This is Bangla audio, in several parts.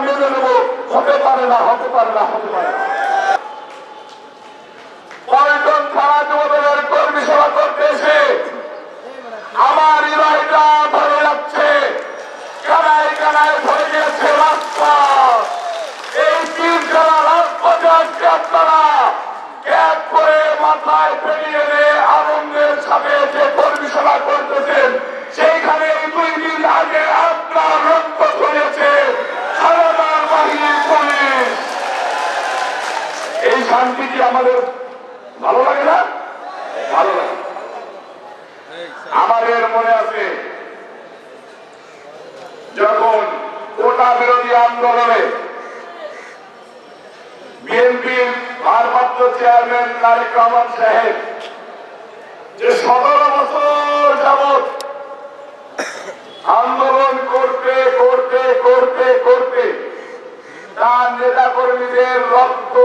মেনে নেব, হতে পারে না, হতে পারে না, হতে পারে না। পল্টন থানা যুবদলের কর্মী সভা করতে এসে আমার হৃদয়টা ভরে যাচ্ছে, কানায় কানায় ভরে গেছে রাস্তা। এই তিনখানা রাজপথে আজকে আপনারা ক্যাব করে মাথায় পেরিয়ে নিয়ে আনন্দের সাথে যে কর্মী সভা করতেছেন, সেইখানে 2 দিন আগে আপনার রক্ত ঝরেছে হানাদার বাহিনীর পুলিশ। এই শান্তি কি আমাদের ভালো লাগে না? ভালো লাগে। আমাদের মনে আছে যখন কোটা বিরোধী আন্দোলনে বিএনপির ভারপ্রাপ্ত চেয়ারম্যান তারেক রহমান সাহেব যে 17 বছর যাবৎ আন্দোলন করতে করতে করতে করতে তার নেতা কর্মীদের রক্ত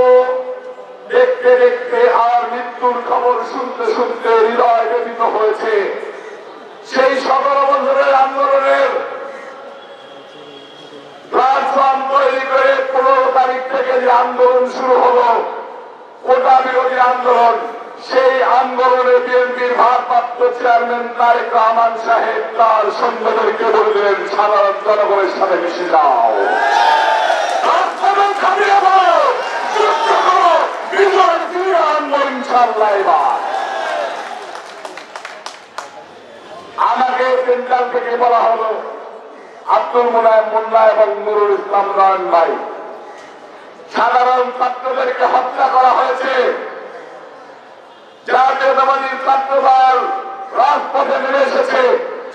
দেখতে দেখতে আর মৃত্যুর খবর শুনতে শুনতে হৃদয় ব্যথিত হয়েছে। সেই 17 বছরের আন্দোলনের প্ল্যাটফর্ম তৈরি করে 15 তারিখ থেকে যে আন্দোলন শুরু হলো, কোটা বিরোধী আন্দোলন, সেই আন্দোলনে বিএনপির ভারপ্রাপ্ত চেয়ারম্যান তারেক রহমান সাহেব তার সৈন্যদেরকে বললেন, সাধারণ জনগণের সাথে মিশে যাও, আমাকে সেন্ট্রাল থেকে বলা হলো আব্দুল মুনায়েম মোল্লা এবং নুরুল ইসলাম নয়ন ভাই, সাধারণ ছাত্রদেরকে হত্যা করা হয়েছে। জাতীয়তাবাদী ছাত্রদল রাজপথে নেমে এসেছে,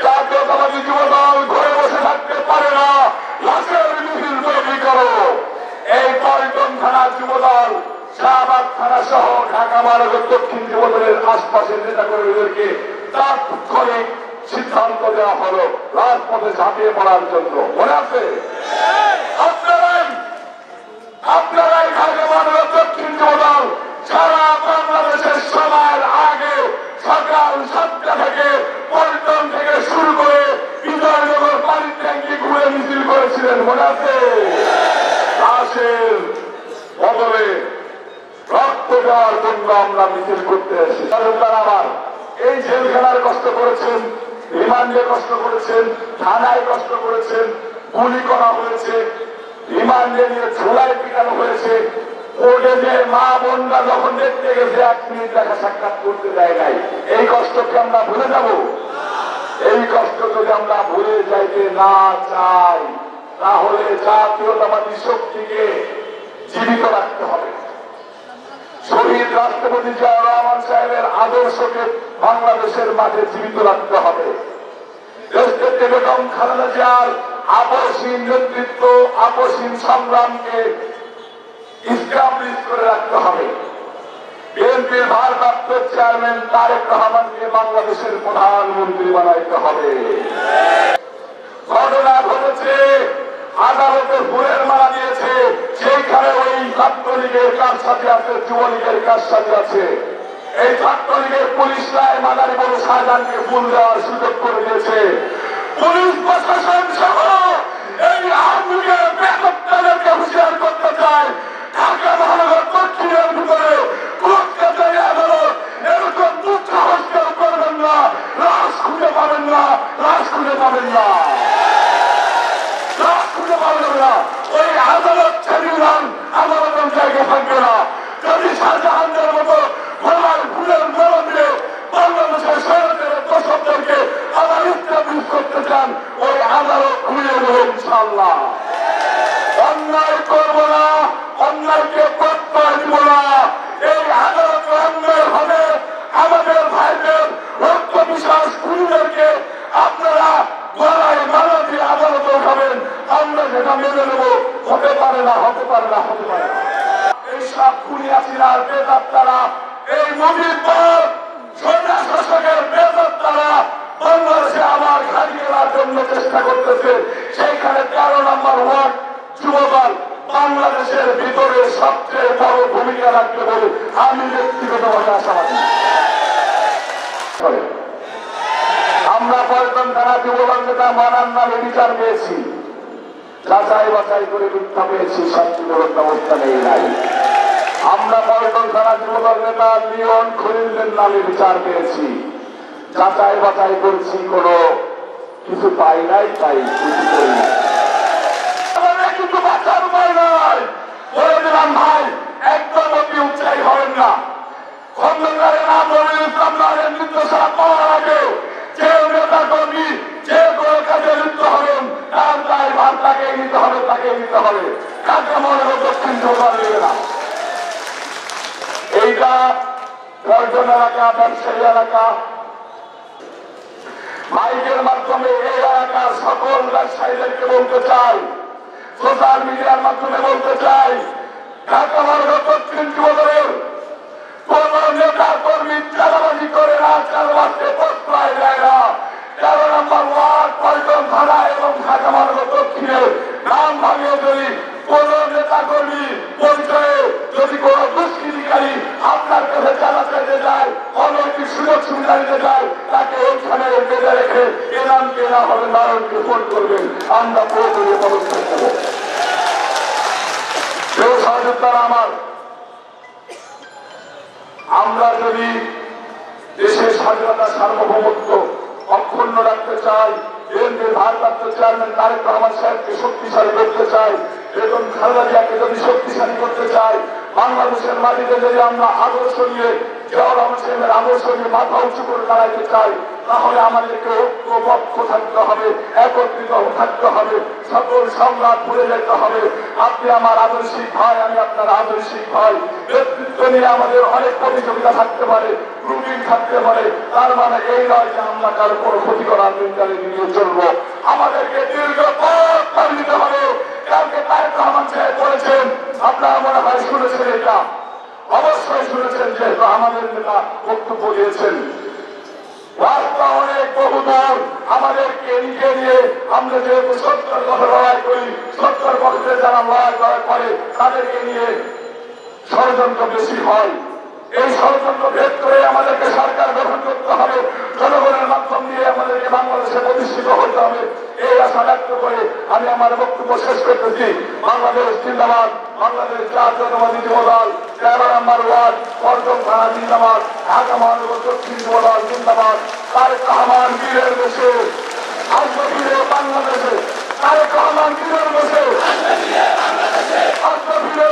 জাতীয়তাবাদী যুবদল ঘরে বসে থাকতে পারে না, লাশের মিছিল তৈরি করো। এই পল্টন থানা যুবদল, শাহবাগ থানা সহ ঢাকা মহানগর দক্ষিণ যুবদলের আশপাশের নেতা কর্মীদেরকে তাৎক্ষণিক সিদ্ধান্ত দেওয়া হলো রাজপথে ঝাঁপিয়ে পড়ার জন্য। মনে আছে? আপনারাই ঢাকা মহানগর দক্ষিণ যুবদল সারা বাংলাদেশের সময়ের আগে সকাল 7টা থেকে পল্টন থেকে শুরু করে বিজয়নগর পানির ট্যাঙ্কি ঘুরে মিছিল করেছিলেন। মনে আছে? লাশের বদলে রক্ত দেওয়ার জন্য আমরা মিছিল করতে এসেছি। আমার এই জেলখানার কষ্ট করেছেন, রিমান্ডে কষ্ট করেছেন, থানায় কষ্ট করেছেন, গুলি করা হয়েছে, রিমান্ডে নিয়ে ঝোলায় পিটানো হয়েছে, কোর্টে যে মা বোনরা যখন দেখতে গেছে 1 মিনিট দেখা সাক্ষাৎ করতে দেয় নাই। এই কষ্টকে আমরা ভুলে যাব? এই কষ্ট যদি আমরা ভুলে যাইতে না চাই, তাহলে জাতীয়তাবাদী শক্তিকে জীবিত রাখতে হবে। শহীদ রাষ্ট্রপতি জিয়াউর রহমান সাহেবের আদর্শকে বাংলাদেশের মাঝে জীবিত রাখতে হবে। দেশনেত্রী বেগম খালেদা জিয়ার আপসহীন নেতৃত্ব, আপসহীন সংগ্রামকে ইস্টাবলিশ করে রাখতে হবে। বিএনপির ভারপ্রাপ্ত চেয়ারম্যান তারেক রহমানকে বাংলাদেশের প্রধানমন্ত্রী বানাইতে হবে। ঘটনা ঘটেছে, আদালতে ফুলের মালা দিয়েছে, সেইখানে ওই ছাত্রলীগের কার সাথে আছে, যুবলীগের কার সাথে আছে। এই ছাত্রলীগের পুলিশরাই মাদারী বড় শাহজাহানকে ফুল দেওয়ার সুযোগ করে দিয়েছে। পুলিশ প্রশাসন সহ এই আওয়ামী লীগের বেতনদারকে হুঁশিয়ার করতে চায়, ঢাকা মহানগর দক্ষিণের ভিতরে কলকাতায় আদালত এরকম দুঃসাহস কেউ করবেন না, লাশ খুঁজে পাবেন না, লাশ খুঁজে পাবেন না, লাশ খুঁজে পাবেন না। ওই আদালত ট্রাইব্যুনাল আদালতের জায়গা থাকবে না। যদি শাহজাহানদের মতো ভোলার ফুলের মেলা দিয়ে বাংলাদেশের সরকারের দর্শকদেরকে আবার ইস্টাবলিশ করতে চান, ওই আদালত খুলে দেবেন ইনশাআল্লাহ। অন্যায় করব না, অন্যায়কে প্রত্যয় দিব না। এই আদালতে অন্যায় হবে, আমাদের ভাইদের রক্ত বিশ্বাস খুনিদেরকে আপনারা গলায় মালা দিয়ে আদালতে উঠাবেন, আমরা সেটা মেনে নেব। হতে পারে না, হতে পারে না, হতে পারে না। এইসব খুনি হাসিনার বেদাত্তারা, এই মুজিব পর সোনা শাসকের বেদাত্তারা বাংলাদেশে আবার ঘাঁটি করার জন্য চেষ্টা করতেছে। সেইখানে 13 নম্বর ওয়ার্ড যুবদল বাংলাদেশের ভিতরে সবচেয়ে বড় ভূমিকা রাখবে বলে আমি ব্যক্তিগতভাবে আশাবাদী। আমরা পল্টন থানা যুবদল নেতা মানার নামে বিচার পেয়েছি। যাচাই বাছাই করে মিথ্যা পেয়েছি, শান্তিমূলক ব্যবস্থা নেই নাই। আমরা পল্টন থানা যুবদল নেতা লিওন খলিলদের নামে বিচার পেয়েছি, যাচাই বাছাই করছি, কোনো কিছু পাই নাই, তাই কিছু করি নাই। কিন্তু বাঁচার উপায় নাই, বলে দিলাম ভাই, একদম অতি উৎসাহী হবেন না। খন্দকারের নাম রবিউল ইসলাম নামের নির্দেশনা পাওয়ার আগে যে নেতা কর্মী যে কোনো কাজে লিপ্ত হবেন তার দায় ভার তাকেই নিতে হবে, তাকেই নিতে হবে। কাকে মনে হয় দক্ষিণ জোগাড় নেবে না। এইটা পর্যটন এলাকা, ব্যবসায়ী এলাকা, মাইকের মাধ্যমে এই এলাকার সকল ব্যবসায়ীদেরকে বলতে চাই, সোশ্যাল মিডিয়ার মাধ্যমে বলতে চাই, ঢাকা মহানগর দক্ষিণ যুবদলের কোন নেতা কর্মী চাঁদাবাজি করে না, চাঁদাবাজকে প্রশ্রয় দেয় না। 13 নম্বর ওয়ার্ড পল্টন থানা এবং ঢাকা মহানগর দক্ষিণের নাম ভাঙিয়ে যদি কোন নেতা কর্মী পরিচয়ে যদি কোন দুষ্কৃতিকারী আপনার কাছে চাঁদা চাইতে যায়, অনৈতিক সুযোগ সুবিধা নিতে যায়, তাকে ওইখানে বেঁধে রেখে এনামকে না হবে নারায়ণকে ফোন করবেন, আমরা পুরোপুরি পদক্ষেপ নেব। কেউ সহযোগিতার আমার, আমরা যদি দেশের স্বাধীনতা সার্বভৌমত্ব অক্ষুণ্ণ রাখতে চাই, বিএনপির ভারপ্রাপ্ত চেয়ারম্যান তারেক রহমান সাহেবকে শক্তিশালী করতে চাই, বেগম খালেদা জিয়াকে যদি শক্তিশালী করতে চাই, বাংলাদেশের মাটিতে যদি আমরা আদর্শ নিয়ে জিয়াউর রহমান সাহেবের আদর্শ নিয়ে মাথা উঁচু করে দাঁড়াইতে চাই, তাহলে আমাদেরকে ঐক্যবদ্ধ থাকতে হবে, একত্রিত থাকতে হবে, সকল সংঘাত ভুলে যেতে হবে। আপনি আমার আদর্শিক ভাই, আমি আপনার আদর্শিক ভাই। নেতৃত্ব নিয়ে আমাদের অনেক প্রতিযোগিতা থাকতে পারে, রুটিন থাকতে পারে, তার মানে এই নয় যে আমরা কারো কোনো ক্ষতি করার চিন্তায় নিয়ে চলবো। আমাদেরকে দীর্ঘ পথ পার দিতে হবে। কালকে তারেক রহমান সাহেব বলেছেন, আপনারা মনে হয় শুনেছেন, এটা অবশ্যই শুনেছেন, যেহেতু আমাদের নেতা বক্তব্য দিয়েছেন, রাস্তা অনেক বহুদূর, আমাদেরকে নিজে নিয়ে আমরা যেহেতু সত্যের কথা লড়াই করি, সত্যের পক্ষে যারা লড়াই করে তাদেরকে নিয়ে ষড়যন্ত্র বেশি হয়। এই ষড়যন্ত্র ভেদ করে আমাদেরকে সরকার গঠন করতে হবে, জনগণের মাধ্যম দিয়ে আমাদেরকে বাংলাদেশে প্রতিষ্ঠিত হতে হবে। এই আশা ব্যক্ত করে আমি আমার বক্তব্য শেষ করতেছি। বাংলাদেশ জিন্দাবাদ, বাংলাদেশ জাতীয়তাবাদী যুবদল 13 নম্বর ওয়ার্ড পল্টন থানা জিন্দাবাদ, ঢাকা মহানগর দক্ষিণ যুবদল জিন্দাবাদ। তারেক রহমান বীরের দেশে আসবে, ফিরে বাংলাদেশে তারেক রহমান বীরের দেশে আসবে, ফিরে